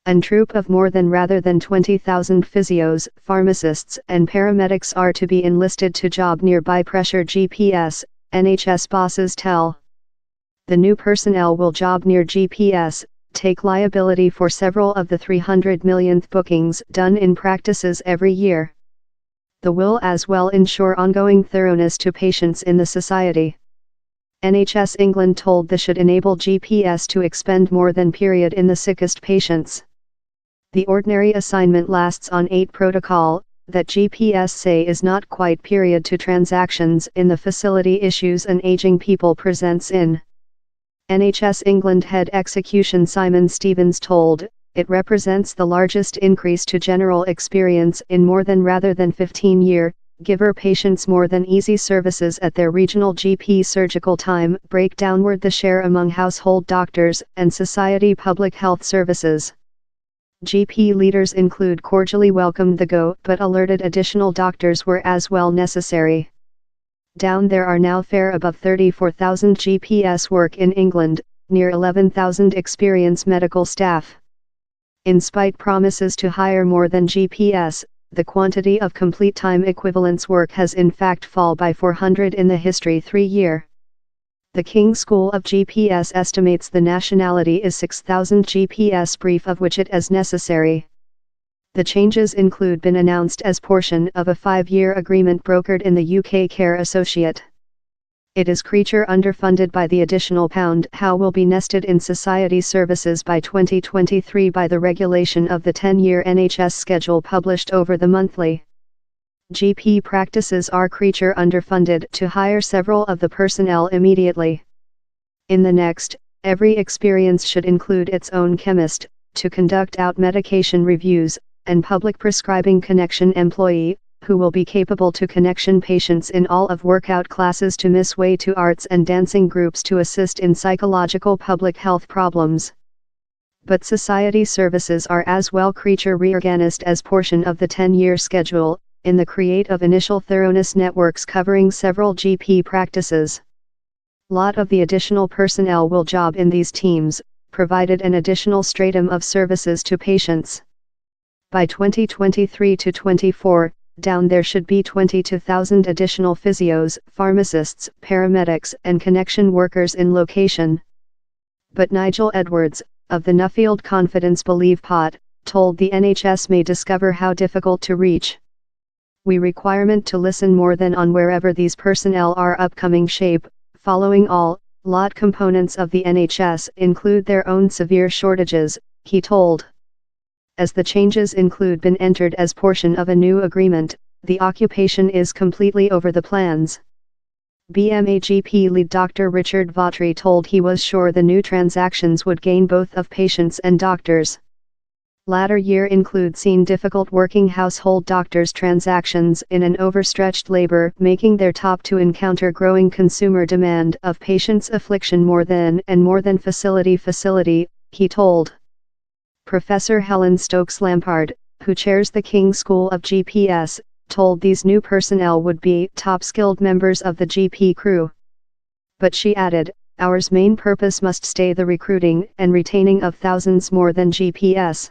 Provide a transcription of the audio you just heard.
A troop of more than rather than 20,000 physios, pharmacists and paramedics are to be enlisted to job nearby pressure GPS, NHS bosses tell. The new personnel will job near GPS, take liability for several of the 300 millionth bookings done in practices every year. The will as well ensure ongoing thoroughness to patients in the society. NHS England told the should enable GPS to expend more than period in the sickest patients. The ordinary assignment lasts on 8 protocol, that GPS say is not quite period to transactions in the facility issues an aging people presents in. NHS England head execution Simon Stevens told, it represents the largest increase to general experience in more than rather than 15 year, giver patients more than easy services at their regional GP surgical time break downward the share among household doctors and society public health services. GP leaders include cordially welcomed the go but alerted additional doctors were as well necessary. Down there are now fair above 34,000 GPS work in England, near 11,000 experienced medical staff. In spite promises to hire more than GPS, the quantity of complete time equivalence work has in fact fall by 400 in the history 3 year. The King's School of GPS estimates the nationality is 6,000 GPS brief of which it is necessary. The changes include been announced as portion of a 5-year agreement brokered in the UK Care Associate. It is creature underfunded by the additional £, how will be nested in society services by 2023 by the regulation of the 10-year NHS schedule published over the monthly. GP practices are creature underfunded to hire several of the personnel immediately. In the next, every experience should include its own chemist, to conduct out medication reviews, and public prescribing connection employee, who will be capable to connection patients in all of workout classes to miss way to arts and dancing groups to assist in psychological public health problems. But society services are as well creature reorganized as portion of the 10-year schedule, in the create of initial thoroughness networks covering several GP practices. Lot of the additional personnel will job in these teams, provided an additional stratum of services to patients. By 2023 to 24, down there should be 22,000 additional physios, pharmacists, paramedics and connection workers in location. But Nigel Edwards, of the Nuffield Confidence Believe Pot, told the NHS may discover how difficult to reach. We requirement to listen more than on wherever these personnel are upcoming shape, following all, lot components of the NHS include their own severe shortages, he told. As the changes include been entered as portion of a new agreement, the occupation is completely over the plans. BMAGP lead Dr. Richard Vautry told he was sure the new transactions would gain both of patients and doctors. Latter year include seen difficult working household doctors transactions in an overstretched labor making their top to encounter growing consumer demand of patients affliction more than facility, he told. Professor Helen Stokes Lampard, who chairs the King's School of GPS, told these new personnel would be top skilled members of the GP crew. But she added, ours main purpose must stay the recruiting and retaining of thousands more than GPS.